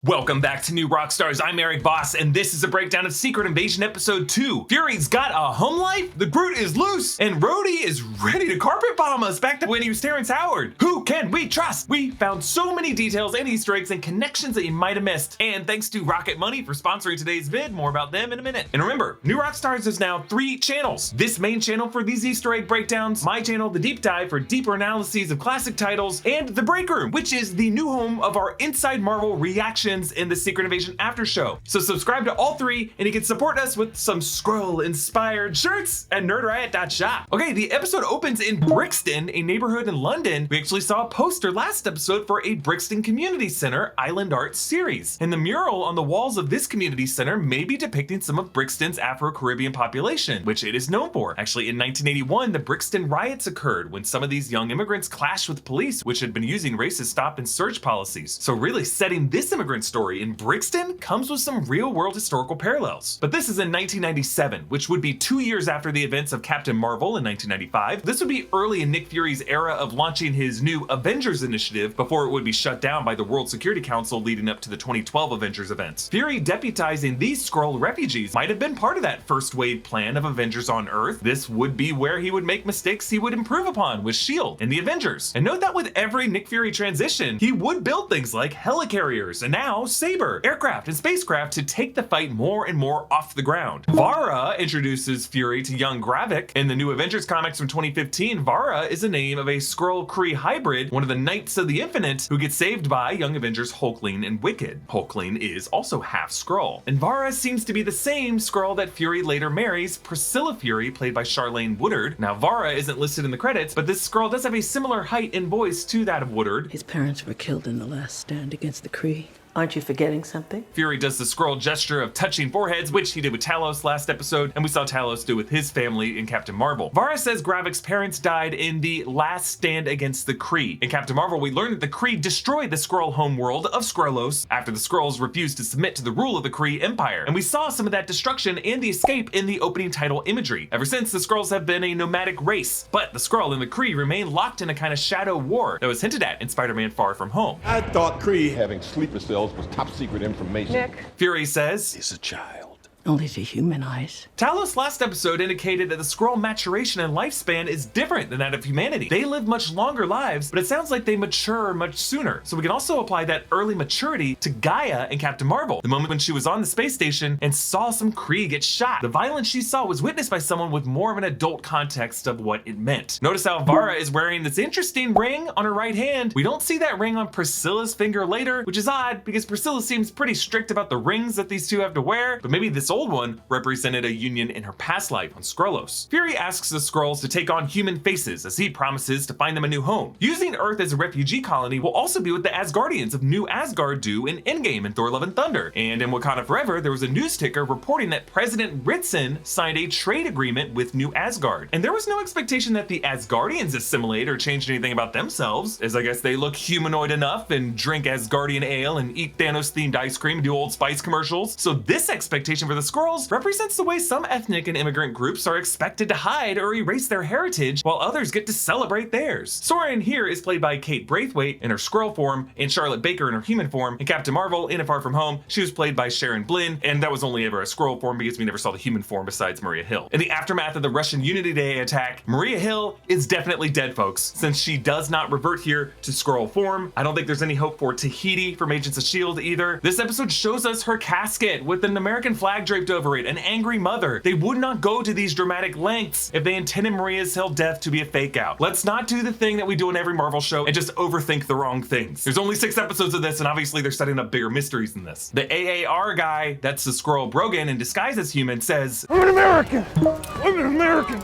Welcome back to New Rockstars. I'm Erik Voss, and this is a breakdown of Secret Invasion Episode 2. Fury's got a home life, the Groot is loose, and Rhodey is ready to carpet bomb us back to when he was Terrence Howard. Who can we trust? We found so many details and Easter eggs and connections that you might have missed. And thanks to Rocket Money for sponsoring today's vid. More about them in a minute. And remember, New Rockstars is now 3 channels. This main channel for these Easter egg breakdowns, my channel, The Deep Dive, for deeper analyses of classic titles, and The Break Room, which is the new home of our Inside Marvel reactions in the Secret Invasion after show. So subscribe to all 3 and you can support us with some Skrull inspired shirts at nerdriot.shop. Okay, the episode opens in Brixton, a neighborhood in London. We actually saw a poster last episode for a Brixton Community Center Island Art series. And the mural on the walls of this community center may be depicting some of Brixton's Afro-Caribbean population, which it is known for. Actually, in 1981, the Brixton riots occurred when some of these young immigrants clashed with police, which had been using racist stop and search policies. So really setting this immigrant story in Brixton comes with some real-world historical parallels. But this is in 1997, which would be 2 years after the events of Captain Marvel in 1995. This would be early in Nick Fury's era of launching his new Avengers initiative before it would be shut down by the World Security Council leading up to the 2012 Avengers events. Fury deputizing these Skrull refugees might have been part of that first wave plan of Avengers on Earth. This would be where he would make mistakes he would improve upon with S.H.I.E.L.D. and the Avengers. And note that with every Nick Fury transition, he would build things like helicarriers and now Saber, aircraft, and spacecraft to take the fight more and more off the ground. Vara introduces Fury to young Gravik. In the new Avengers comics from 2015, Vara is the name of a Skrull-Kree hybrid, one of the Knights of the Infinite, who gets saved by young Avengers Hulkling and Wicked. Hulkling is also half Skrull. And Vara seems to be the same Skrull that Fury later marries, Priscilla Fury, played by Charlene Woodard. Now, Vara isn't listed in the credits, but this Skrull does have a similar height and voice to that of Woodard. His parents were killed in the last stand against the Kree. Aren't you forgetting something? Fury does the Skrull gesture of touching foreheads, which he did with Talos last episode, and we saw Talos do with his family in Captain Marvel. Vara says Gravik's parents died in the last stand against the Kree. In Captain Marvel, we learn that the Kree destroyed the Skrull homeworld of Skrullos after the Skrulls refused to submit to the rule of the Kree Empire. And we saw some of that destruction and the escape in the opening title imagery. Ever since, the Skrulls have been a nomadic race, but the Skrull and the Kree remain locked in a kind of shadow war that was hinted at in Spider-Man Far From Home. I thought Kree having sleeper cells was top secret information. Nick. Fury says, He's a child. Only to human eyes. Talos last episode indicated that the Skrull maturation and lifespan is different than that of humanity. They live much longer lives, but it sounds like they mature much sooner. So we can also apply that early maturity to Gaia in Captain Marvel, the moment when she was on the space station and saw some Kree get shot. The violence she saw was witnessed by someone with more of an adult context of what it meant. Notice how Vara is wearing this interesting ring on her right hand. We don't see that ring on Priscilla's finger later, which is odd because Priscilla seems pretty strict about the rings that these two have to wear, but maybe this old one represented a union in her past life on Skrullos. Fury asks the Skrulls to take on human faces as he promises to find them a new home. Using Earth as a refugee colony will also be what the Asgardians of New Asgard do in Endgame and Thor Love and Thunder. And in Wakanda Forever, there was a news ticker reporting that President Ritson signed a trade agreement with New Asgard. And there was no expectation that the Asgardians assimilate or change anything about themselves, as I guess they look humanoid enough and drink Asgardian ale and eat Thanos-themed ice cream and do Old Spice commercials. So this expectation for the Skrulls represents the way some ethnic and immigrant groups are expected to hide or erase their heritage while others get to celebrate theirs. Soren here is played by Kate Braithwaite in her Skrull form and Charlotte Baker in her human form. In Captain Marvel, in A Far From Home, she was played by Sharon Blynn, and that was only ever a Skrull form because we never saw the human form besides Maria Hill. In the aftermath of the Russian Unity Day attack, Maria Hill is definitely dead, folks. Since she does not revert here to Skrull form, I don't think there's any hope for Tahiti from Agents of S.H.I.E.L.D. either. This episode shows us her casket with an American flag draped over it, an angry mother. They would not go to these dramatic lengths if they intended Maria Hill's death to be a fake out. Let's not do the thing that we do in every Marvel show and just overthink the wrong things. There's only 6 episodes of this, and obviously they're setting up bigger mysteries than this. The AAR guy, that's the Skrull Brogan in disguise as human, says, I'm an American! I'm an American!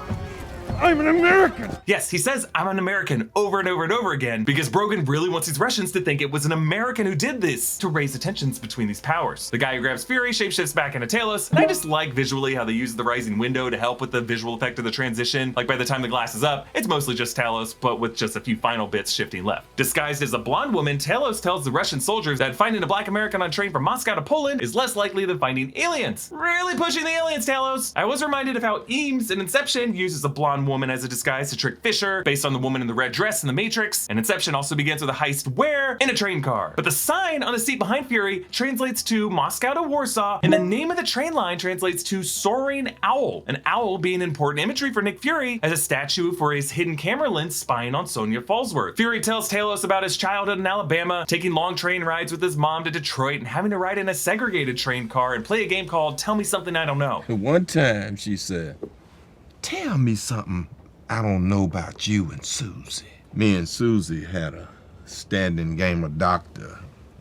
I'm an American! Yes, he says, I'm an American over and over and over again because Brogan really wants these Russians to think it was an American who did this to raise the tensions between these powers. The guy who grabs Fury shapeshifts back into Talos, and I just like visually how they use the rising window to help with the visual effect of the transition. Like by the time the glass is up, it's mostly just Talos, but with just a few final bits shifting left. Disguised as a blonde woman, Talos tells the Russian soldiers that finding a black American on a train from Moscow to Poland is less likely than finding aliens. Really pushing the aliens, Talos! I was reminded of how Eames in Inception uses a blonde woman as a disguise to trick Fisher, based on the woman in the red dress in the Matrix, and Inception also begins with a heist where? In a train car. But the sign on the seat behind Fury translates to Moscow to Warsaw, and the name of the train line translates to Soaring Owl, an owl being important imagery for Nick Fury as a statue for his hidden camera lens spying on Sonya Falsworth. Fury tells Talos about his childhood in Alabama, taking long train rides with his mom to Detroit and having to ride in a segregated train car and play a game called Tell Me Something I Don't Know. One time she said, "Tell me something I don't know about you and Susie." Me and Susie had a standing game of doctor.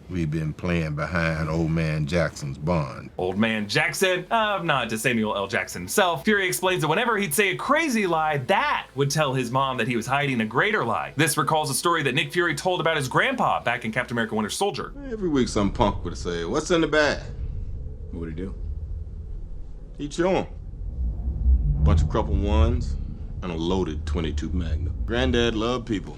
We've been playing behind Old Man Jackson's barn. Old Man Jackson, nod to Samuel L. Jackson himself. Fury explains that whenever he'd say a crazy lie, that would tell his mom that he was hiding a greater lie. This recalls a story that Nick Fury told about his grandpa back in Captain America Winter Soldier. Every week some punk would say, "What's in the bag?" What would he do? He'd show him. Bunch of crumpled ones and a loaded .22 Magnum. Granddad loved people,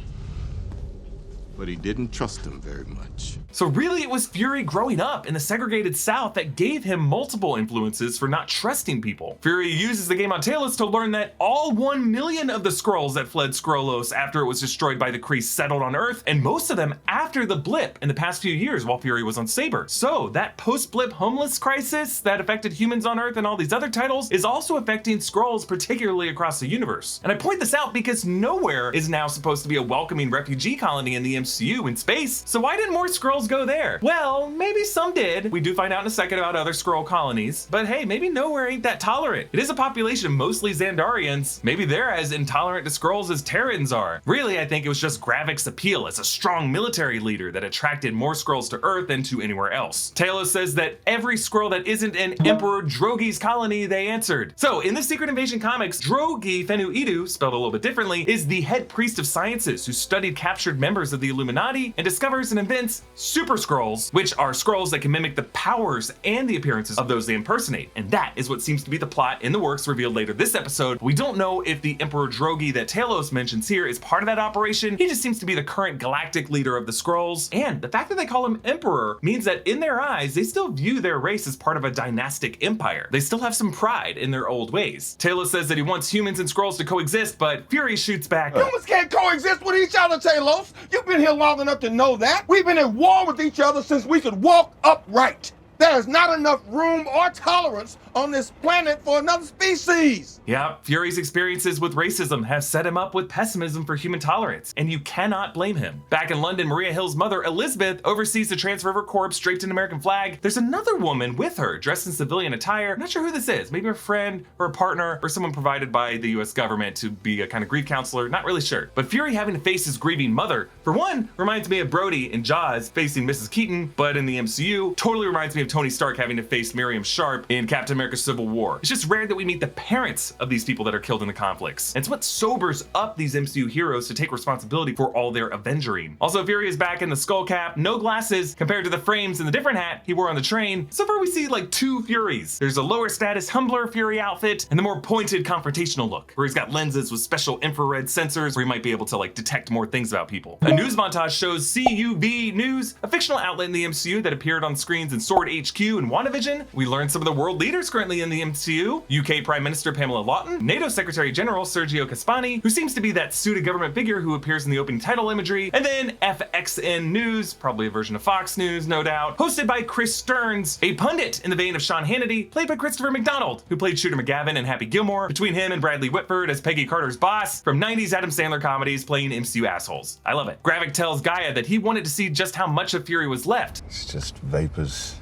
but he didn't trust them very much. So really it was Fury growing up in the segregated South that gave him multiple influences for not trusting people. Fury uses the game on Talos to learn that all 1 million of the Skrulls that fled Skrullos after it was destroyed by the Kree settled on Earth, and most of them after the blip in the past few years while Fury was on Saber. So that post-blip homeless crisis that affected humans on Earth and all these other titles is also affecting Skrulls, particularly across the universe. And I point this out because nowhere is now supposed to be a welcoming refugee colony in the MCU in space, so why didn't more Skrulls go there? Well, maybe some did. We do find out in a second about other Skrull colonies, but hey, maybe nowhere ain't that tolerant. It is a population mostly Xandarians. Maybe they're as intolerant to Skrulls as Terrans are. Really, I think it was just Gravik's appeal as a strong military leader that attracted more Skrulls to Earth than to anywhere else. Talos says that every Skrull that isn't in Emperor Drogi's colony, they answered. So in the Secret Invasion comics, Drogi Fenu-Idu, spelled a little bit differently, is the head priest of sciences who studied captured members of the Illuminati and discovers and invents Super Skrulls, which are Skrulls that can mimic the powers and the appearances of those they impersonate. And that is what seems to be the plot in the works revealed later this episode. We don't know if the Emperor Drogi that Talos mentions here is part of that operation. He just seems to be the current galactic leader of the Skrulls. And the fact that they call him Emperor means that in their eyes, they still view their race as part of a dynastic empire. They still have some pride in their old ways. Talos says that he wants humans and Skrulls to coexist, but Fury shoots back. Humans can't coexist with each other, Talos. You've been here long enough to know that. We've been at war with each other since we could walk upright. There is not enough room or tolerance on this planet for another species. Yeah, Fury's experiences with racism have set him up with pessimism for human tolerance, and you cannot blame him. Back in London, Maria Hill's mother, Elizabeth, oversees the transfer of her corpse draped in an American flag. There's another woman with her, dressed in civilian attire. I'm not sure who this is. Maybe a friend or a partner or someone provided by the US government to be a kind of grief counselor. Not really sure. But Fury having to face his grieving mother, for one, reminds me of Brody in Jaws facing Mrs. Keaton, but in the MCU, totally reminds me of Tony Stark having to face Miriam Sharp in Captain America Civil War. It's just rare that we meet the parents of these people that are killed in the conflicts. And it's what sobers up these MCU heroes to take responsibility for all their avenging. Also, Fury is back in the skull cap, no glasses, compared to the frames and the different hat he wore on the train. So far we see like two Furies. There's a lower status, humbler Fury outfit, and the more pointed confrontational look, where he's got lenses with special infrared sensors where he might be able to like detect more things about people. A news montage shows CUV News, a fictional outlet in the MCU that appeared on screens in Sword HQ and WandaVision. We learned some of the world leaders currently in the MCU, UK Prime Minister Pamela Lawton, NATO Secretary General Sergio Caspani, who seems to be that suited government figure who appears in the opening title imagery, and then FXN News, probably a version of Fox News, no doubt, hosted by Chris Stearns, a pundit in the vein of Sean Hannity, played by Christopher McDonald, who played Shooter McGavin in Happy Gilmore, between him and Bradley Whitford as Peggy Carter's boss from 90s Adam Sandler comedies playing MCU assholes. I love it. Gravik tells Gaia that he wanted to see just how much of Fury was left. It's just vapors.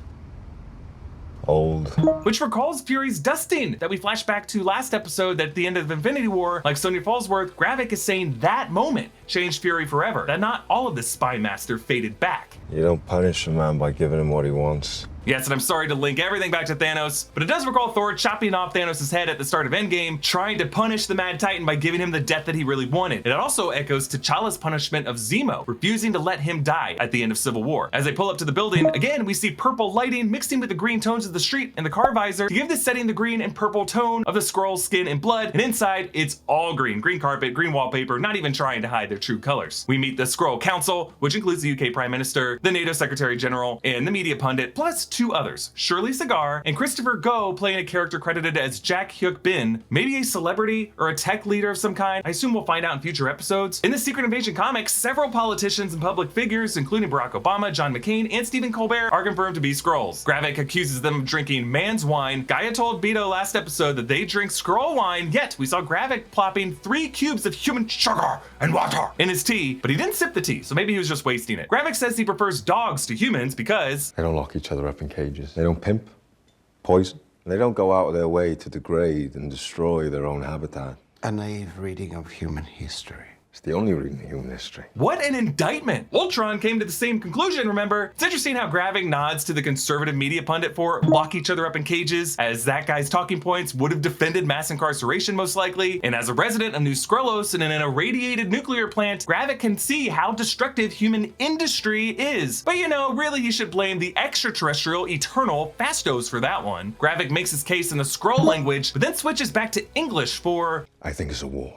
Old. Which recalls Fury's dusting that we flashed back to last episode, that at the end of Infinity War, like Sonya Falsworth, Gravik is saying that moment changed Fury forever, that not all of the Spy Master faded back. You don't punish a man by giving him what he wants. Yes, and I'm sorry to link everything back to Thanos, but it does recall Thor chopping off Thanos' head at the start of Endgame, trying to punish the Mad Titan by giving him the death that he really wanted. It also echoes T'Challa's punishment of Zemo, refusing to let him die at the end of Civil War. As they pull up to the building, again, we see purple lighting mixing with the green tones of the street and the car visor to give the setting the green and purple tone of the Skrull's skin and blood, and inside, it's all green. Green carpet, green wallpaper, not even trying to hide their true colors. We meet the Skrull Council, which includes the UK Prime Minister, the NATO Secretary General, and the media pundit, plus 2 others, Shirley Cigar and Christopher Go, playing a character credited as Jack Hyuk Bin, maybe a celebrity or a tech leader of some kind. I assume we'll find out in future episodes. In the Secret Invasion comics, several politicians and public figures, including Barack Obama, John McCain, and Stephen Colbert, are confirmed to be Skrulls. Gravik accuses them of drinking man's wine. Gaia told Beto last episode that they drink Skrull wine, yet we saw Gravik plopping 3 cubes of human sugar and water in his tea, but he didn't sip the tea, so maybe he was just wasting it. Gravik says he prefers dogs to humans because They don't lock each other up in cages. They don't pimp, poison. They don't go out of their way to degrade and destroy their own habitat. A naive reading of human history. It's the only reading of human history. what an indictment. Ultron came to the same conclusion, remember? It's interesting how Gravik nods to the conservative media pundit for lock each other up in cages, as that guy's talking points would have defended mass incarceration most likely, and as a resident of New Skrullos and in an irradiated nuclear plant, Gravik can see how destructive human industry is. But you know, really you should blame the extraterrestrial eternal Fastos for that one. Gravik makes his case in the Skrull language, but then switches back to English for I think it's a war.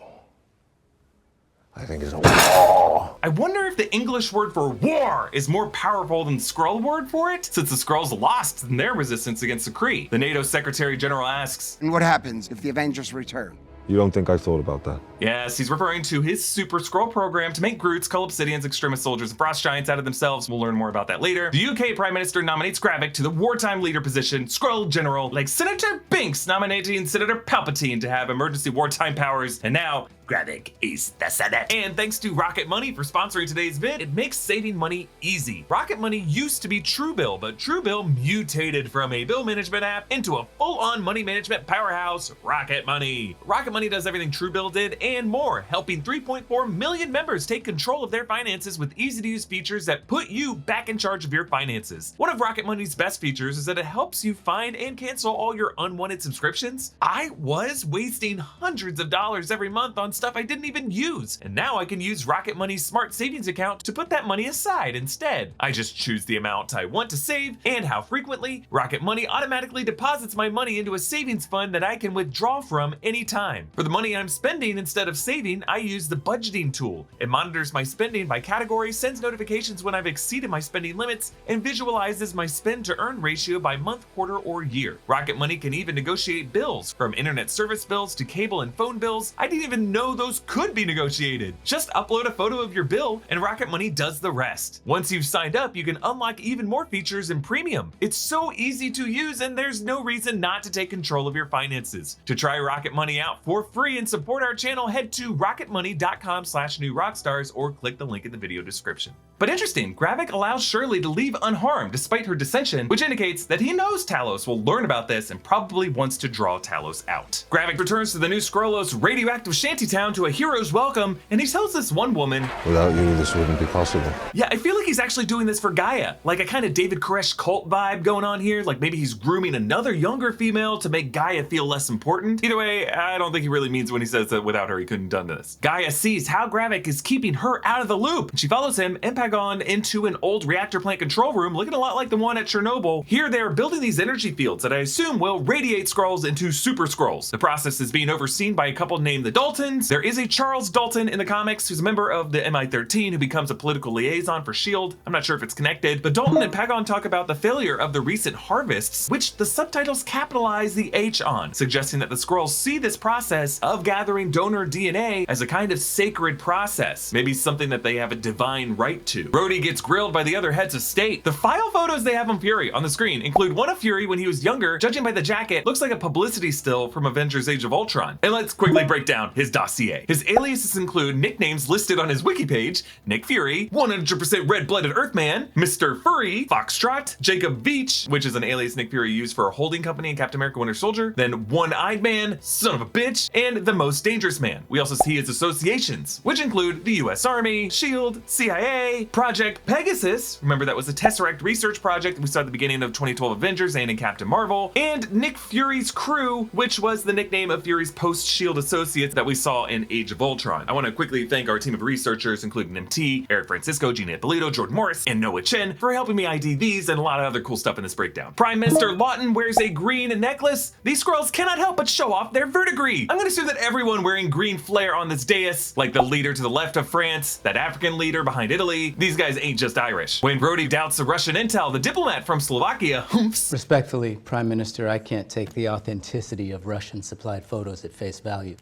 I think it's a war. I wonder if the English word for war is more powerful than the Skrull word for it, since the Skrulls lost in their resistance against the Kree. The NATO Secretary General asks, And what happens if the Avengers return? You don't think I thought about that? yes, he's referring to his Super Skrull program to make Groots, Cull Obsidians, Extremis soldiers, and Frost Giants out of themselves. We'll learn more about that later. The UK Prime Minister nominates Gravik to the wartime leader position, Skrull General, like Senator Binks nominating Senator Palpatine to have emergency wartime powers, and now Gravik is the Senate. And thanks to Rocket Money for sponsoring today's vid, it makes saving money easy. Rocket Money used to be Truebill, but Truebill mutated from a bill management app into a full-on money management powerhouse, Rocket Money. Rocket Money does everything Truebill did and more, helping 3.4 million members take control of their finances with easy-to-use features that put you back in charge of your finances. One of Rocket Money's best features is that it helps you find and cancel all your unwanted subscriptions. I was wasting hundreds of dollars every month on stuff I didn't even use, and now I can use Rocket Money's smart savings account to put that money aside instead. I just choose the amount I want to save and how frequently. Rocket Money automatically deposits my money into a savings fund that I can withdraw from anytime. For the money I'm spending instead of saving, I use the budgeting tool. It monitors my spending by category, sends notifications when I've exceeded my spending limits, and visualizes my spend to earn ratio by month, quarter, or year. Rocket Money can even negotiate bills, from internet service bills to cable and phone bills. I didn't even know those could be negotiated. Just upload a photo of your bill and Rocket Money does the rest. Once you've signed up, you can unlock even more features in premium. It's so easy to use and there's no reason not to take control of your finances. To try Rocket Money out for free and support our channel, head to rocketmoney.com/newrockstars or click the link in the video description. But interesting, Gravik allows Shirley to leave unharmed despite her dissension, which indicates that he knows Talos will learn about this and probably wants to draw Talos out. Gravik returns to the New Skrullos radioactive shantytown to a hero's welcome, and he tells this one woman, Without you, this wouldn't be possible. yeah, I feel like he's actually doing this for Gaia, like a kind of David Koresh cult vibe going on here, like maybe he's grooming another younger female to make Gaia feel less important. Either way, I don't think he really means when he says that without her he couldn't have done this. Gaia sees how Gravik is keeping her out of the loop, and she follows him and Pagon into an old reactor plant control room looking a lot like the one at Chernobyl. Here they're building these energy fields that I assume will radiate Skrulls into Super Skrulls. The process is being overseen by a couple named the Daltons. There is a Charles Dalton in the comics who's a member of the MI-13 who becomes a political liaison for S.H.I.E.L.D. I'm not sure if it's connected, but Dalton and Pagon talk about the failure of the recent harvests, which the subtitles capitalize the H on, suggesting that the Skrulls see this process of gathering donor DNA as a kind of sacred process, maybe something that they have a divine right to. Rhodey gets grilled by the other heads of state. The file photos they have of Fury on the screen include one of Fury when he was younger. Judging by the jacket, looks like a publicity still from Avengers Age of Ultron. And let's quickly break down his dossier. His aliases include nicknames listed on his wiki page: Nick Fury, 100% red-blooded Earthman, Mr. Furry, Foxtrot, Jacob Veach, which is an alias Nick Fury used for a holding company in Captain America Winter Soldier, then One-Eyed Man, Son of a Bitch, and the Most Dangerous Man. We also see his associations, which include the US Army, S.H.I.E.L.D., CIA, Project Pegasus, remember that was the Tesseract research project that we saw at the beginning of 2012 Avengers and in Captain Marvel, and Nick Fury's crew, which was the nickname of Fury's post-S.H.I.E.L.D. associates that we saw in Age of Ultron. I want to quickly thank our team of researchers, including MT, Eric Francisco, Gina Ippolito, Jordan Morris, and Noah Chen, for helping me ID these and a lot of other cool stuff in this breakdown. Prime Minister Lawton wears a green necklace. These Skrulls cannot help but show off their verdigris. I'm going to assume that everyone wearing green green flair on this dais, like the leader to the left of France, that African leader behind Italy. These guys ain't just Irish. When Rhodey doubts the Russian intel, the diplomat from Slovakia, Respectfully, Prime Minister, I can't take the authenticity of Russian-supplied photos at face value.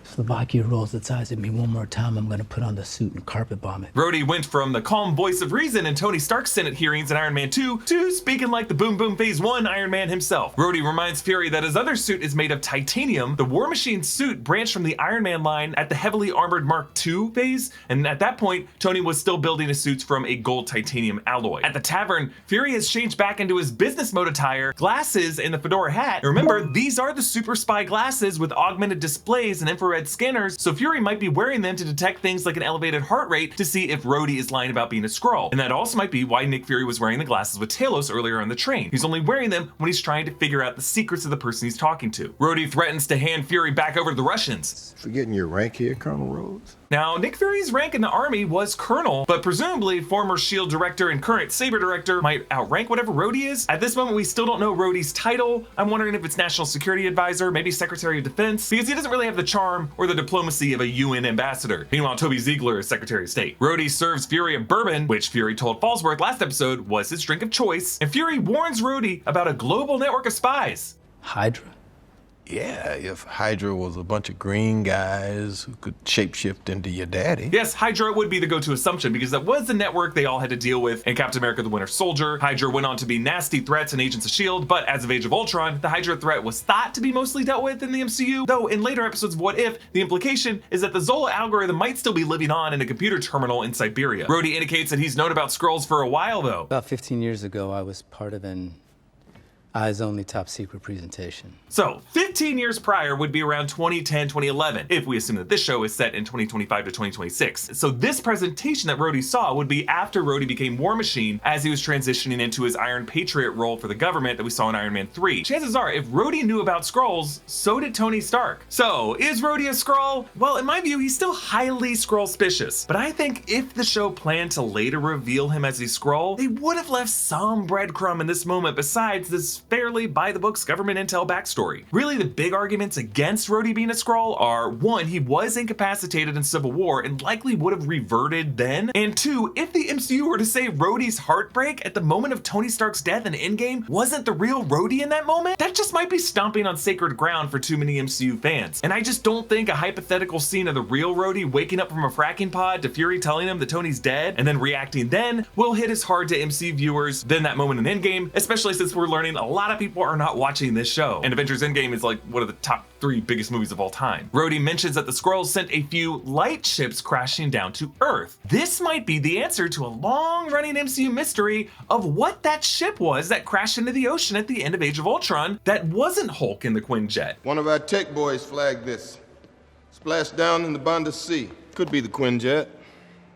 Slovakia rolls its eyes at me one more time, I'm gonna put on the suit and carpet bomb it. Rhodey went from the calm voice of reason in Tony Stark's Senate hearings in Iron Man 2 to speaking like the Boom Boom Phase 1 Iron Man himself. Rhodey reminds Fury that his other suit is made of titanium. The War Machine's suit branched from the Iron Man line at the heavily armored Mark II phase, and at that point, Tony was still building his suits from a gold titanium alloy. At the tavern, Fury has changed back into his business mode attire, glasses, and the fedora hat. And remember, these are the super spy glasses with augmented displays and infrared scanners, so Fury might be wearing them to detect things like an elevated heart rate to see if Rhodey is lying about being a Skrull. And that also might be why Nick Fury was wearing the glasses with Talos earlier on the train. He's only wearing them when he's trying to figure out the secrets of the person he's talking to. Rhodey threatens to hand Fury back over to the Russians. Forgetting your rank here, Colonel Rhodes? Now, Nick Fury's rank in the army was Colonel, but presumably former S.H.I.E.L.D. director and current Saber director might outrank whatever Rhodey is. At this moment, we still don't know Rhodey's title. I'm wondering if it's National Security Advisor, maybe Secretary of Defense, because he doesn't really have the charm or the diplomacy of a UN ambassador. Meanwhile, Toby Ziegler is Secretary of State. Rhodey serves Fury a bourbon, which Fury told Falsworth last episode was his drink of choice, and Fury warns Rhodey about a global network of spies. Hydra? Yeah, if Hydra was a bunch of green guys who could shapeshift into your daddy. Yes, Hydra would be the go-to assumption because that was the network they all had to deal with in Captain America the Winter Soldier. Hydra went on to be nasty threats in Agents of S.H.I.E.L.D., but as of Age of Ultron, the Hydra threat was thought to be mostly dealt with in the MCU, though in later episodes of What If, the implication is that the Zola algorithm might still be living on in a computer terminal in Siberia. Rhodey indicates that he's known about Skrulls for a while, though. About 15 years ago, I was part of an eyes-only top-secret presentation. So, 15 years prior would be around 2010, 2011, if we assume that this show is set in 2025 to 2026. So this presentation that Rhodey saw would be after Rhodey became War Machine as he was transitioning into his Iron Patriot role for the government that we saw in Iron Man 3. Chances are, if Rhodey knew about Skrulls, so did Tony Stark. So, is Rhodey a Skrull? Well, in my view, he's still highly Skrull-spicious. But I think if the show planned to later reveal him as a Skrull, they would have left some breadcrumb in this moment besides this fairly by-the-books government intel backstory. Really, the big arguments against Rhodey being a Skrull are, one, he was incapacitated in Civil War and likely would have reverted then, and two, if the MCU were to say Rhodey's heartbreak at the moment of Tony Stark's death in Endgame wasn't the real Rhodey in that moment, that just might be stomping on sacred ground for too many MCU fans. And I just don't think a hypothetical scene of the real Rhodey waking up from a fracking pod to Fury telling him that Tony's dead and then reacting then will hit as hard to MC viewers than that moment in Endgame, especially since we're learning a lot of people are not watching this show, and Avengers Endgame is like one of the top 3 biggest movies of all time. Rhodey mentions that the Skrulls sent a few light ships crashing down to Earth. This might be the answer to a long-running MCU mystery of what that ship was that crashed into the ocean at the end of Age of Ultron that wasn't Hulk in the Quinjet. One of our tech boys flagged this. Splashed down in the Banda Sea. Could be the Quinjet,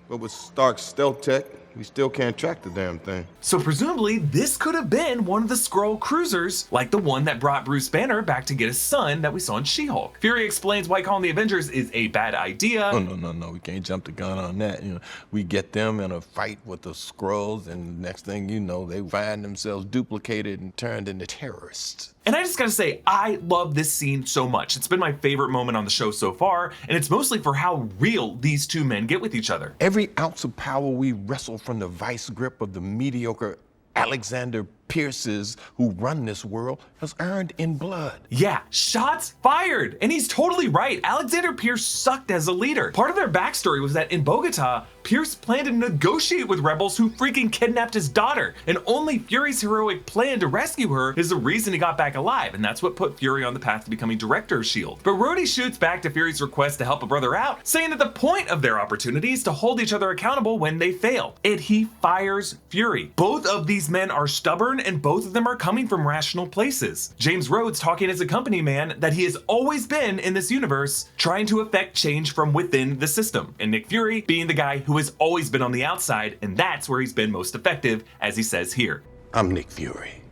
but with Stark's stealth tech, we still can't track the damn thing. So presumably, this could have been one of the Skrull cruisers, like the one that brought Bruce Banner back to get his son that we saw in She-Hulk. Fury explains why calling the Avengers is a bad idea. No, we can't jump the gun on that. You know, we get them in a fight with the Skrulls, and next thing you know, they find themselves duplicated and turned into terrorists. And I just gotta say, I love this scene so much. It's been my favorite moment on the show so far, and it's mostly for how real these two men get with each other. Every ounce of power we wrestle from the vice grip of the mediocre Alexander Pierces who run this world has earned in blood. Yeah, shots fired! And he's totally right. Alexander Pierce sucked as a leader. Part of their backstory was that in Bogota, Pierce planned to negotiate with rebels who freaking kidnapped his daughter, and only Fury's heroic plan to rescue her is the reason he got back alive, and that's what put Fury on the path to becoming director of S.H.I.E.L.D. But Rhodey shoots back to Fury's request to help a brother out, saying that the point of their opportunity is to hold each other accountable when they fail. And he fires Fury. Both of these men are stubborn, and both of them are coming from rational places. James Rhodes talking as a company man that he has always been in this universe, trying to affect change from within the system, and Nick Fury being the guy who has always been on the outside, and that's where he's been most effective, as he says here. I'm Nick Fury.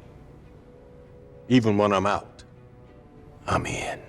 Even when I'm out, I'm in.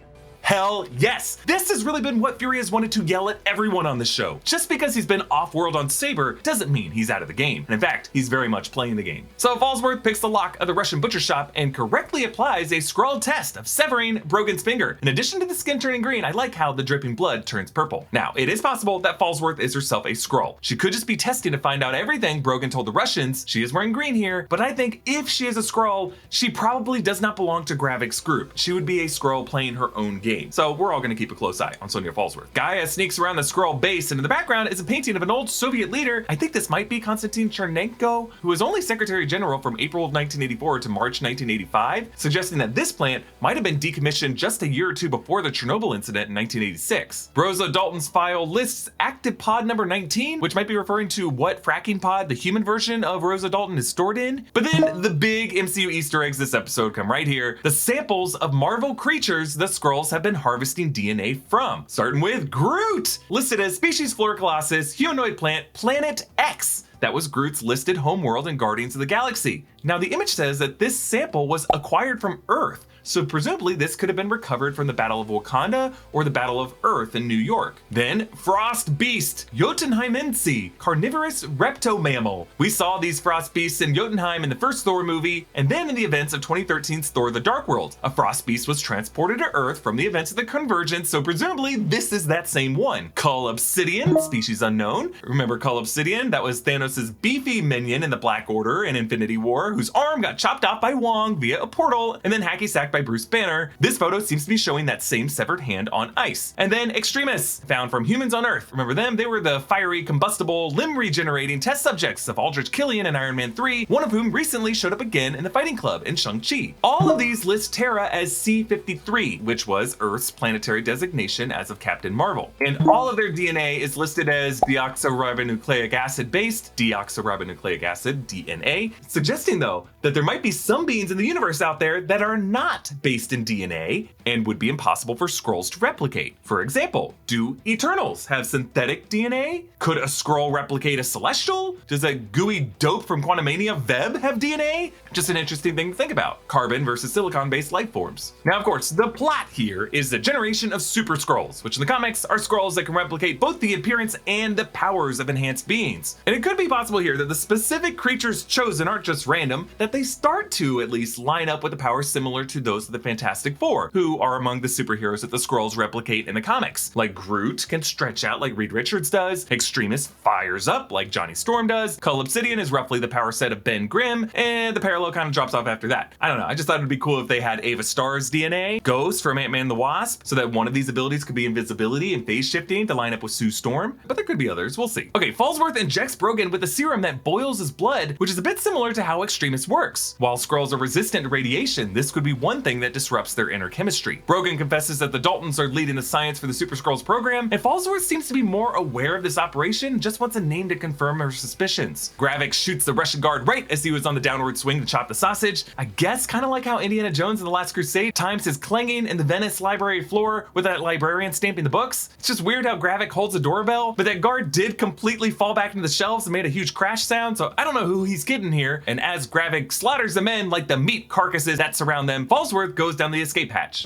Hell yes! This has really been what Fury has wanted to yell at everyone on the show. Just because he's been off-world on Saber doesn't mean he's out of the game. And in fact, he's very much playing the game. So Falsworth picks the lock of the Russian butcher shop and correctly applies a Skrull test of severing Brogan's finger. In addition to the skin turning green, I like how the dripping blood turns purple. Now, it is possible that Falsworth is herself a Skrull. She could just be testing to find out everything Brogan told the Russians. She is wearing green here, but I think if she is a Skrull, she probably does not belong to Gravik's group. She would be a Skrull playing her own game. So we're all gonna keep a close eye on Sonya Falsworth. Gaia sneaks around the Skrull base, and in the background is a painting of an old Soviet leader. I think this might be Konstantin Chernenko, who was only Secretary General from April of 1984 to March 1985, suggesting that this plant might have been decommissioned just a year or two before the Chernobyl incident in 1986. Rosa Dalton's file lists active pod number 19, which might be referring to what fracking pod the human version of Rosa Dalton is stored in. But then the big MCU Easter eggs this episode come right here. The samples of Marvel creatures the Skrulls have been harvesting DNA from, starting with Groot, listed as species Flora Colossus, humanoid plant, Planet X. That was Groot's listed homeworld in Guardians of the Galaxy. Now the image says that this sample was acquired from Earth, so presumably this could have been recovered from the Battle of Wakanda or the Battle of Earth in New York. Then Frost Beast, Jotunheimense, carnivorous reptomammal. We saw these frost beasts in Jotunheim in the first Thor movie, and then in the events of 2013's Thor the Dark World. A frost beast was transported to Earth from the events of the Convergence, so presumably this is that same one. Cull Obsidian, species unknown. Remember Cull Obsidian? That was Thanos' beefy minion in the Black Order in Infinity War, whose arm got chopped off by Wang via a portal and then hacky-sacked by Bruce Banner. This photo seems to be showing that same severed hand on ice. And then Extremis, found from humans on Earth. Remember them? They were the fiery, combustible, limb-regenerating test subjects of Aldrich Killian in Iron Man 3, one of whom recently showed up again in the Fighting Club in Shang-Chi. All of these list Terra as C-53, which was Earth's planetary designation as of Captain Marvel. And all of their DNA is listed as deoxyribonucleic acid-based, deoxyribonucleic acid, DNA, suggesting though that there might be some beings in the universe out there that are not based in DNA and would be impossible for Skrulls to replicate. For example, do Eternals have synthetic DNA? Could a Skrull replicate a Celestial? Does a gooey dope from Quantumania Veb have DNA? Just an interesting thing to think about. Carbon versus silicon-based life forms. Now, of course, the plot here is the generation of Super Skrulls, which in the comics are Skrulls that can replicate both the appearance and the powers of enhanced beings. And it could be possible here that the specific creatures chosen aren't just random, that they start to at least line up with the powers similar to those of the Fantastic Four, who are among the superheroes that the Skrulls replicate in the comics. Like Groot can stretch out like Reed Richards does, Extremis fires up like Johnny Storm does, Cull Obsidian is roughly the power set of Ben Grimm, and the parallel kind of drops off after that. I don't know, I just thought it'd be cool if they had Ava Starr's DNA, Ghost from Ant-Man and the Wasp, so that one of these abilities could be invisibility and phase shifting to line up with Sue Storm, but there could be others, we'll see. Okay, Falsworth injects Brogan with a serum that boils his blood, which is a bit similar to how Extremis works. While Skrulls are resistant to radiation, this could be one thing that disrupts their inner chemistry. Brogan confesses that the Daltons are leading the science for the Super Skrulls program, and Falsworth seems to be more aware of this operation, just wants a name to confirm her suspicions. Gravik shoots the Russian guard right as he was on the downward swing to chop the sausage. I guess kind of like how Indiana Jones in The Last Crusade times his clanging in the Venice library floor with that librarian stamping the books. It's just weird how Gravik holds a doorbell, but that guard did completely fall back into the shelves and made a huge crash sound, so I don't know who he's kidding here. And as Gravik slaughters the men like the meat carcasses that surround them, Falsworth goes down the escape hatch.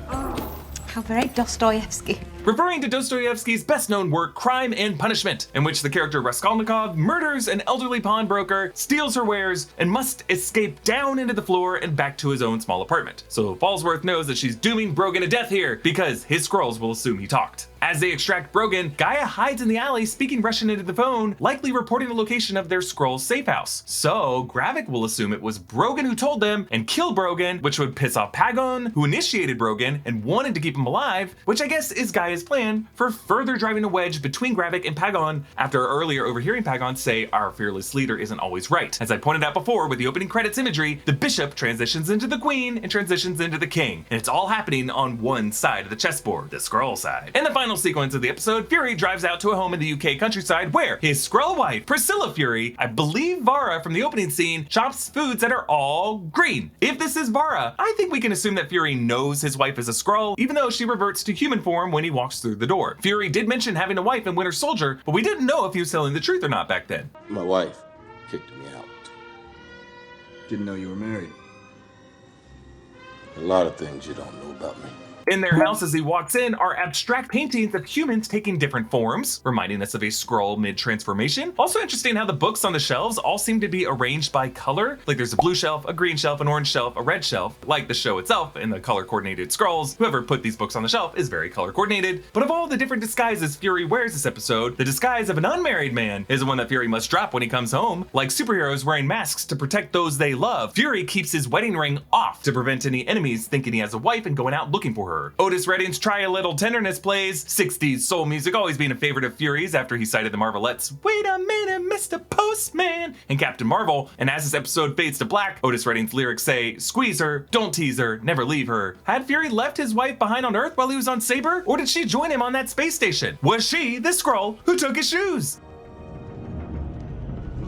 How very Dostoevsky. Referring to Dostoevsky's best-known work, Crime and Punishment, in which the character Raskolnikov murders an elderly pawnbroker, steals her wares, and must escape down into the floor and back to his own small apartment. So Falsworth knows that she's dooming Brogan to death here, because his Skrulls will assume he talked. As they extract Brogan, Gaia hides in the alley speaking Russian into the phone, likely reporting the location of their Skrull safe house. So Gravik will assume it was Brogan who told them and killed Brogan, which would piss off Pagon, who initiated Brogan and wanted to keep him alive, which I guess is Gaia's plan for further driving a wedge between Gravik and Pagon after earlier overhearing Pagon say our fearless leader isn't always right. As I pointed out before with the opening credits imagery, the bishop transitions into the queen and transitions into the king, and it's all happening on one side of the chessboard, the Skrull side. In the final sequence of the episode, Fury drives out to a home in the UK countryside where his Skrull wife, Priscilla Fury, I believe Vara from the opening scene, chops foods that are all green. If this is Vara, I think we can assume that Fury knows his wife is a Skrull, even though she reverts to human form when he walks through the door. Fury did mention having a wife in Winter Soldier, but we didn't know if he was telling the truth or not back then. My wife kicked me out. Didn't know you were married. A lot of things you don't know about me. In their house as he walks in are abstract paintings of humans taking different forms, reminding us of a Skrull mid-transformation. Also interesting how the books on the shelves all seem to be arranged by color. Like there's a blue shelf, a green shelf, an orange shelf, a red shelf, like the show itself and the color-coordinated Skrulls. Whoever put these books on the shelf is very color-coordinated. But of all the different disguises Fury wears this episode, the disguise of an unmarried man is the one that Fury must drop when he comes home. Like superheroes wearing masks to protect those they love, Fury keeps his wedding ring off to prevent any enemies thinking he has a wife and going out looking for her. Otis Redding's Try a Little Tenderness plays, 60s soul music always being a favorite of Fury's after he cited the Marvelettes' Wait a Minute, Mr. Postman and Captain Marvel. And as this episode fades to black, Otis Redding's lyrics say, squeeze her, don't tease her, never leave her. Had Fury left his wife behind on Earth while he was on Saber? Or did she join him on that space station? Was she the Skrull who took his shoes?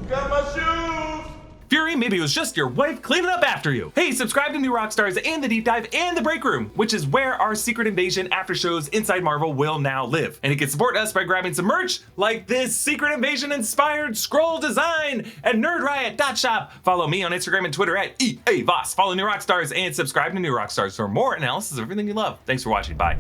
Got my shoes! Fury, maybe it was just your wife cleaning up after you. Hey, subscribe to New Rockstars and the Deep Dive and the Break Room, which is where our Secret Invasion after shows inside Marvel will now live. And you can support us by grabbing some merch like this Secret Invasion inspired Skrull design at nerdriot.shop. Follow me on Instagram and Twitter at EA Voss. Follow New Rockstars and subscribe to New Rockstars for more analysis of everything you love. Thanks for watching. Bye.